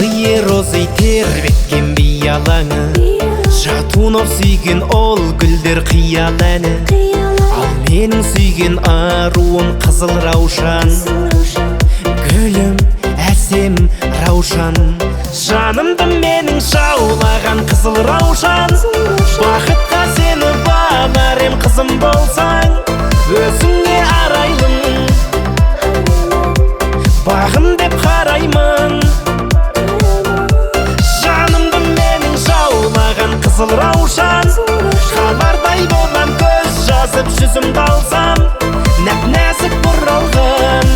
Қие розы тербеткен бей алаңы, жатуын сүйген ол гүлдер қиял әні. Ал менің сүйген аруым қызыл раушан, гүлім әсем раушан. Жанымды менің жаулаған қызыл раушан, бақытқа сені бағарым қызым болсаң, өзіңе арайлым, бағым деп қараймын. Жанымды менің жаулаған қызыл раушан, қалардай болам көз жазып жүзімді алсам, нәп-нәзік бұралған,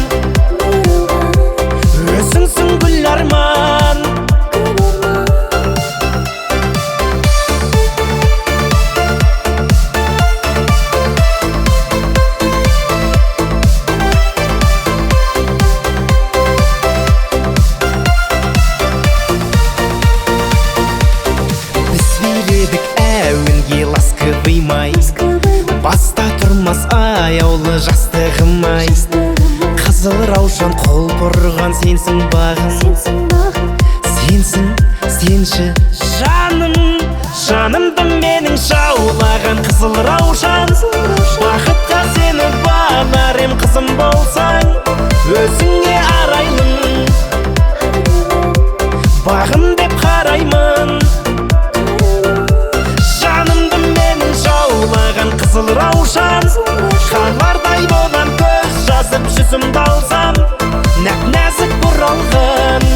өзіңсің гүл арман. Баста тұрмас аяулы жастығым-ай, қызыл раушан құлпырған сенсің бағым, сенсің, сенші жаным. Жанымды менің жаулаған қызыл раушан, бақытқа сені бағарым қызым болсаң, өзіңе арайлым, бағым деп қараймын. Қызыл раушан, қалардай болам көз жазып жүзімді алсам, нәп-нәзік бұралған,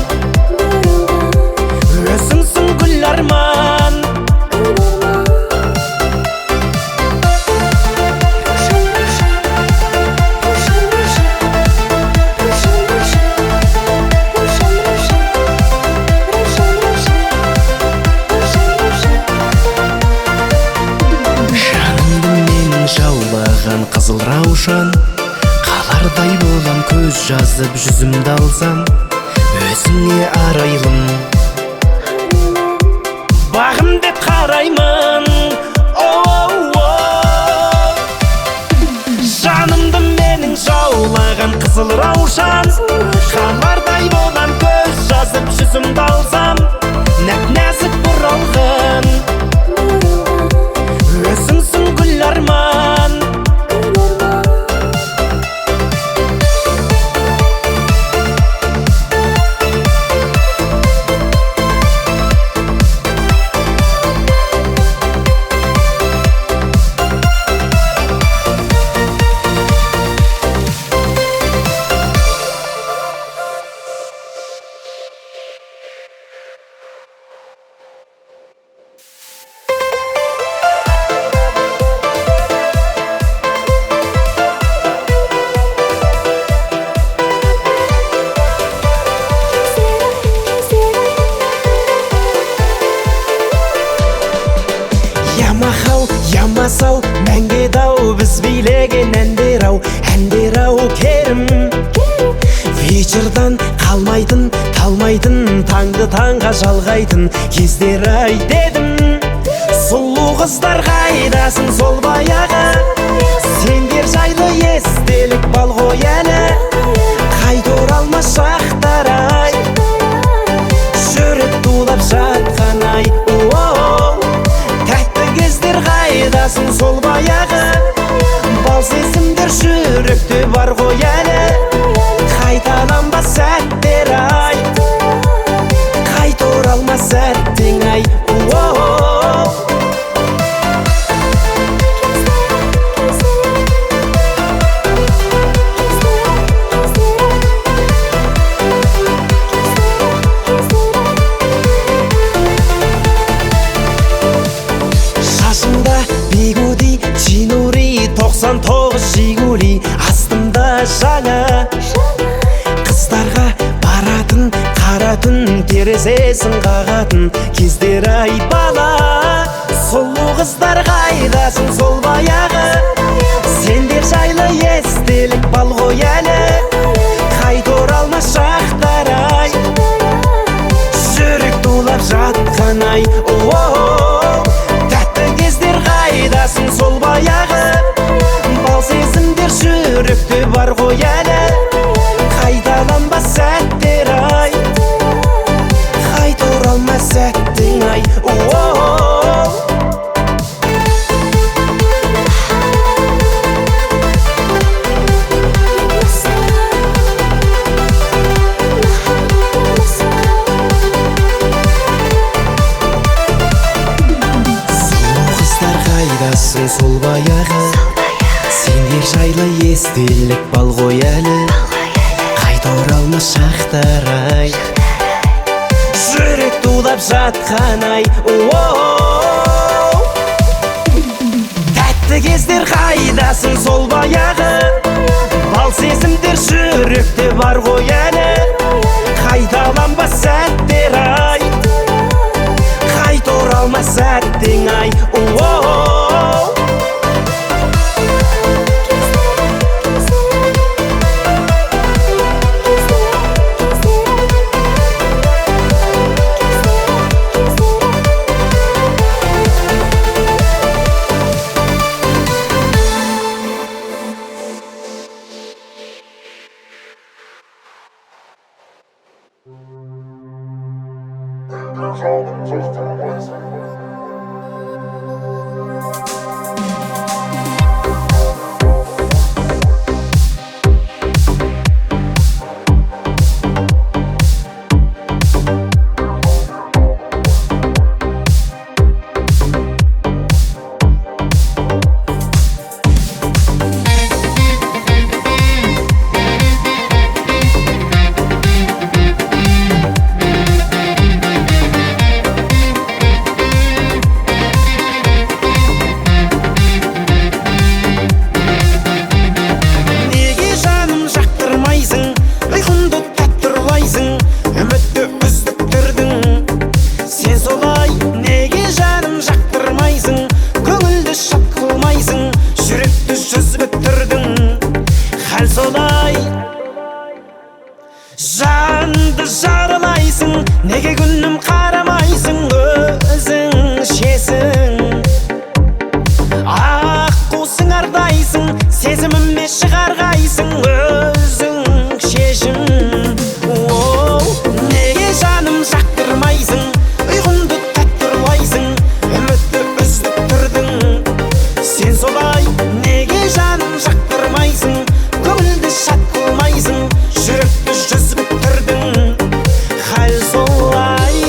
өзіңсің гүл арман. Жаулаған қызыл раушан, қалардай болам көз жазып жүзімді алсам, өзіңе арайлым, бағым деп қараймын. Жанымды менің жаулаған қызыл раушан, қалардай болам көз жазып жүзімді алсам, нәп-нәзік бұралған, өзіңсің гүл арман. Ямасау, мәңге дау, біз билеген әндер-ау, әндер-ау керім. Вечердан қалмайтын, талмайтын, таңды таңға жалғайтын кездер-ай дедім. Сұлу қыздар қайдасың сол баяғы, сендер жайлы естелік бал ғой әлі. Қайта оралмас шақтар-ай, жүрек тулап жатқан-ай. Қайдасың сол баяғы, бал сезімдер жүректе бар ғой әлі. Қайталанбас сәттер-ай, қайта оралмас сәттең-ай. Бигуди, чинури, 99 жигули, астымда жаңа. Қыздарға баратын, қаратын, терезесін қағатын кездер-ай бала. Сұлу қыздар қайдасың сол баяғы, сендер жайлы естелік бал ғой әлі. Қайта оралмас шақтар-ай, жүрек тулап жатқан-ай. Қайдасың сол баяғы, бал сезімдер жүректе бар ғой әлі. Қайталанбас сәттер-ай, сәттің ай қайдасың сол баяғы сендер жайлы естелік бал ғой әлі қайта оралмас шақтар ай жүрек тулап жатқан ай тәтті кездер қайдасың сол баяғы бал сезімдер жүректе бар ғой әлі қайталанбас сәттер ай қайта оралмас сәттің ай жанды жаралайсың неге күнім қарамайсың өзің шесің аққу сыңардайсың сезіміме шығарғайсың өзің шешім неге жаным жақтырмайсың ұйқымды тәтті ұрлайсың үмітті үзіп тұрдың сен солай неге жаным жақтырмайсың көңілді шат қылмайсың жүректі жүзіп тұрдың хәл солай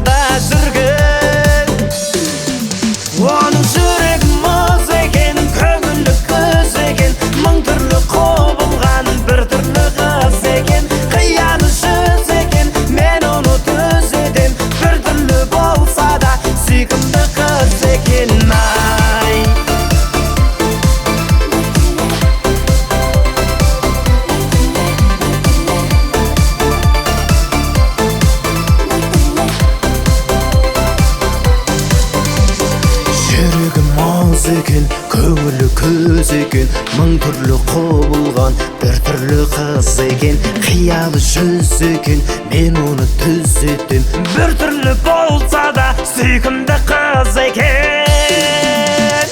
артыда жүрген. Оның жүрегі мұз екен, көңілі көз екен, мың түрлі құбылған бір түрлі қыз екен. Қиялы жүз екен, мен оны түзедем, бір түрлі болса да сүйкімді қыз екен. Ай, жүрегі мұз екен, көңілі көз екен, мың түрлі құбылған бір түрлі қыз екен. Қиялы жүз екен, мен оны түзетем, бір түрлі болса да сүйкімді қыз екен.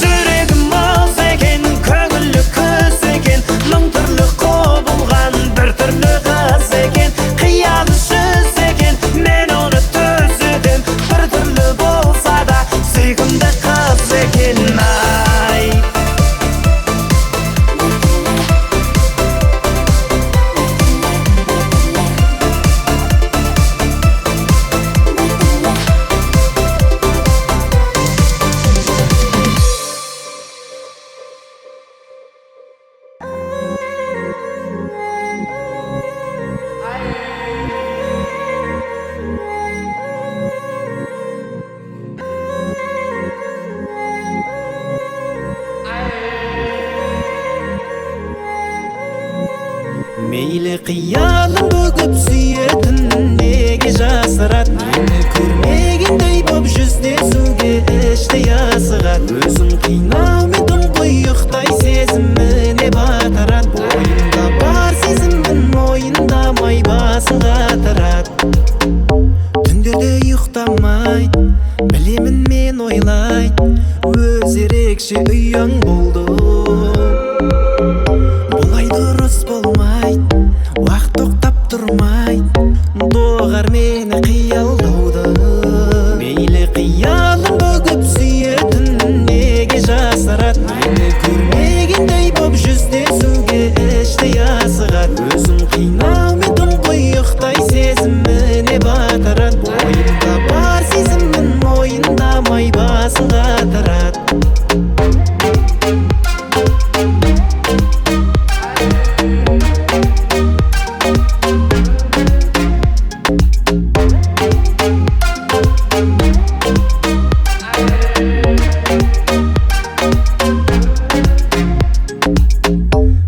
Жүрегі мұз екен, көңілі көз екен, мың түрлі құбылған бір түрлі қыз екен. Қиялы жүз екен, мен оны түзетем, бір түрлі болса да сүйкімді қыз екен. Ай, мейлі қиялым бүгіп сүйетін, неге жасырат? Мені көрмегендей боп жүздесуге іштей асығат. Өзін қинаумен тұңғиықтай сезіміне батырат. Бойында бар сезімін мойындамай басын қатырат. Түндерде ұйықтамай, білемін мен ойлайт, өз ерекше ұяң болды. Бұлай дұрыс болмайды, уақыт тоқтап тұрмайды, доғар мені қиялдауды. Мейлі қиялым бүгіп сүйетін, неге жасырат? Мені көрмегендей боп жүздесуге іштей асығат. Өзін қинаумен тұңғиықтай сезіміне батырат. Бойында бар сезімін мойындамай басын қатырат.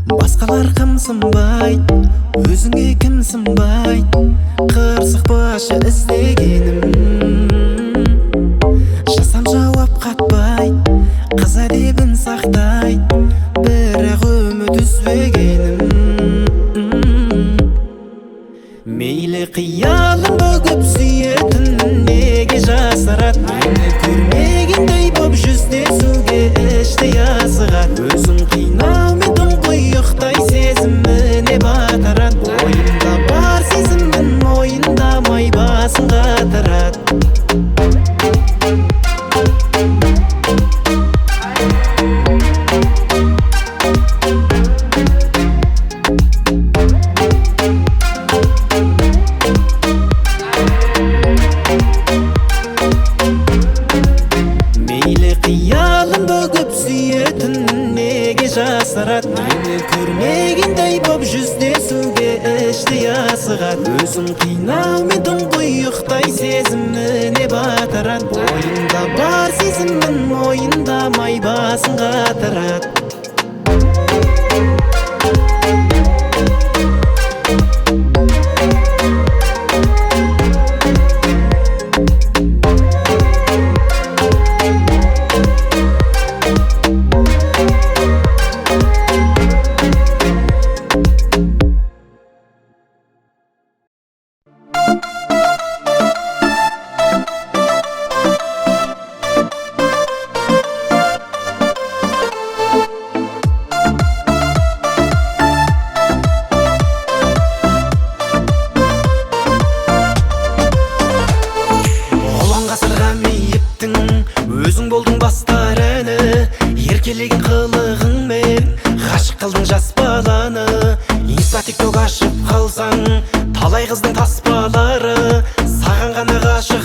Басқалар қымсынбайды, өзіңе кім сынбайды? Қырсық başı іздегенім, жасам жауап қатпайды, қыз әдебін сақтайды, бірақ үміт үзбегенім. Мейлі қиялым бүгіп сүйетін, неге жасырат? Мені көрмегендей боп жүздесуге іштей асығат. Өзін қинаумен тұңғиықтай сезіміне батырат. Бойында бар сезімін мойындамай басын қатырат. Қиялым бүгіп сүйетін, неге жасырат? Мені көрмегендей боп жүздесуге іштей асығат. Өзін қинаумен тұңғиықтай сезіміне батырат. Бойында бар сезімін мойындамай басын қатырат.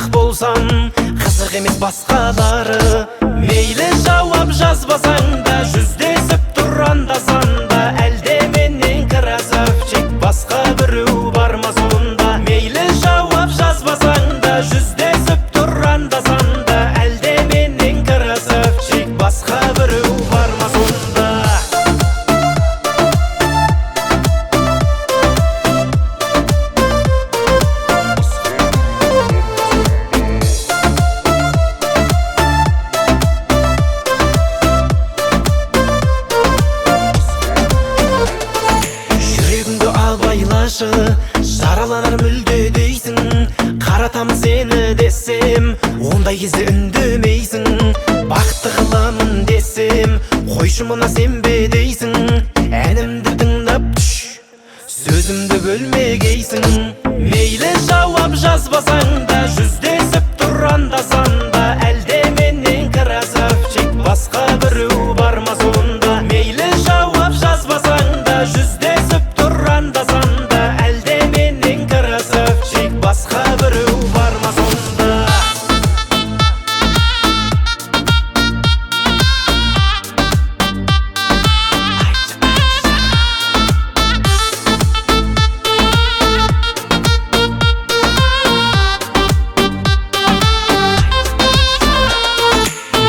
қызық болсам, қызық емес басқалары. Мейлі жауап жазбасаң да, жүздесіп тұр анда-санда. Әлде менен красавчик, басқа біреу бар ма сонда? Мейлі жауап жазбасаң да, жүздесіп тұр анда-санда. Әлде менен красавчик, басқа біреу бар ма сонда? Жараланар мүлде дейсің, қаратамын сені десем, ондай кезде үндемейсің. Бақытты қыламын десем, қойшы мұна сенбе дейсің. Әнімді тыңдап түш, сөзімді бөлмегейсің. Мейлі жауап жазбасаң да, жүздесіп тұр анда-санда. Әлде менен красавчик, басқа біреу бар ма сонда? Мейлі жауап жазбасаң да, жүздесіп тұр анда-санда. Басқа біреу бар ма сонда?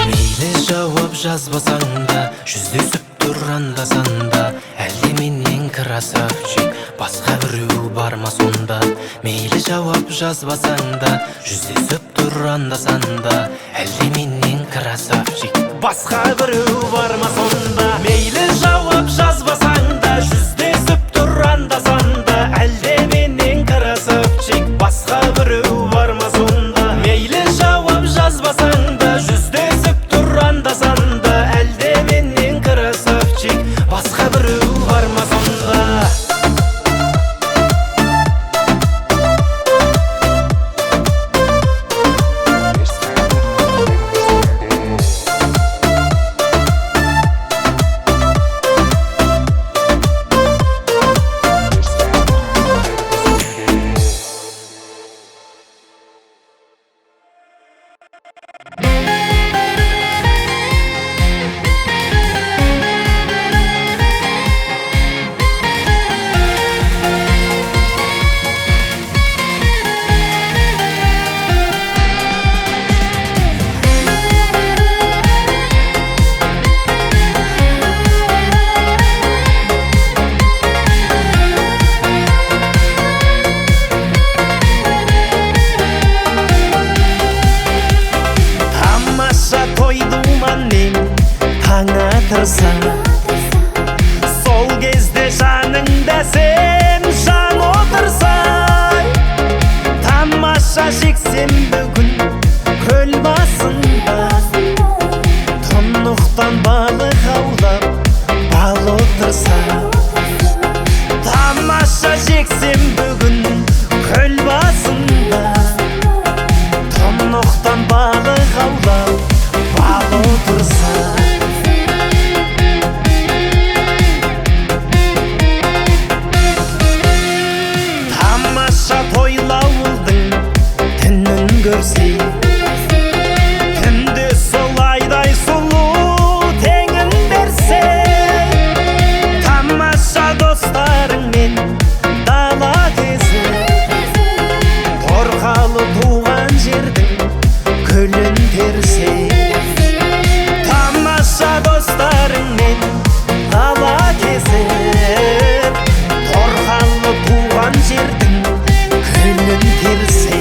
Мейлі жауап жазбасаң да, жүздесіп тұр анда-санда. Әлде менен красавчик, басқа біреу бар ма сонда? Мейлі жауап жазбасаң да, жүздесіп тұр анда-санда. Әлде менен красавчик, басқа біреу бар ма сонда? Мейлі жауап жазбасаң да, жүздесіп тұр анда-санда. Әлде менен красавчик, басқа біреу бар ма сонда? Мейлі жауап жазбасаң да, жүздесіп тұр анда-санда. Әлде менен красавчик, басқа біреу бар ма сонда? Сол кезде жаныңда сен жан отырсай, тамаша жексенбі күн көл басында. Тұнықтан балық аулап бал отырса, тамаша жексенбі күн көл басында. Тұнықтан балық аулап бал отырса, тойлауылдың түнін көрсе, түнде солайдай сұлу теңін берсе. Тамаша достарыңмен дала кезі, торқалы туған жердің көлін терсе. Тамаша достарыңмен дала кезі, торқалы туған жердің көлін терсе.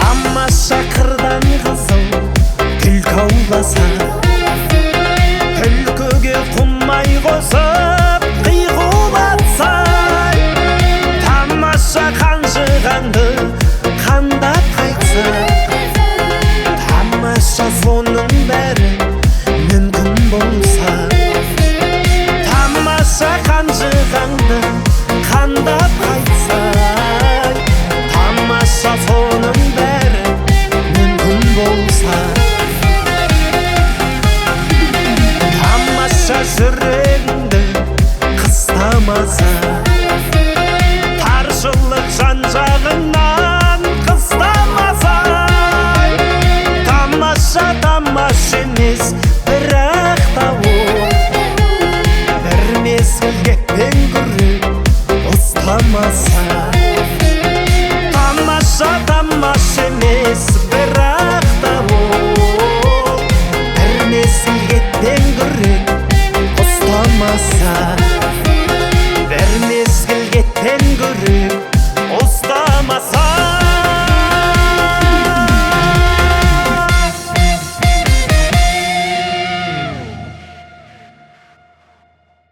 Тамаша қырдан қызыл күлкі ауласа, күлкіге құмай қосып қиғулатса. Тамаша қанжығаңды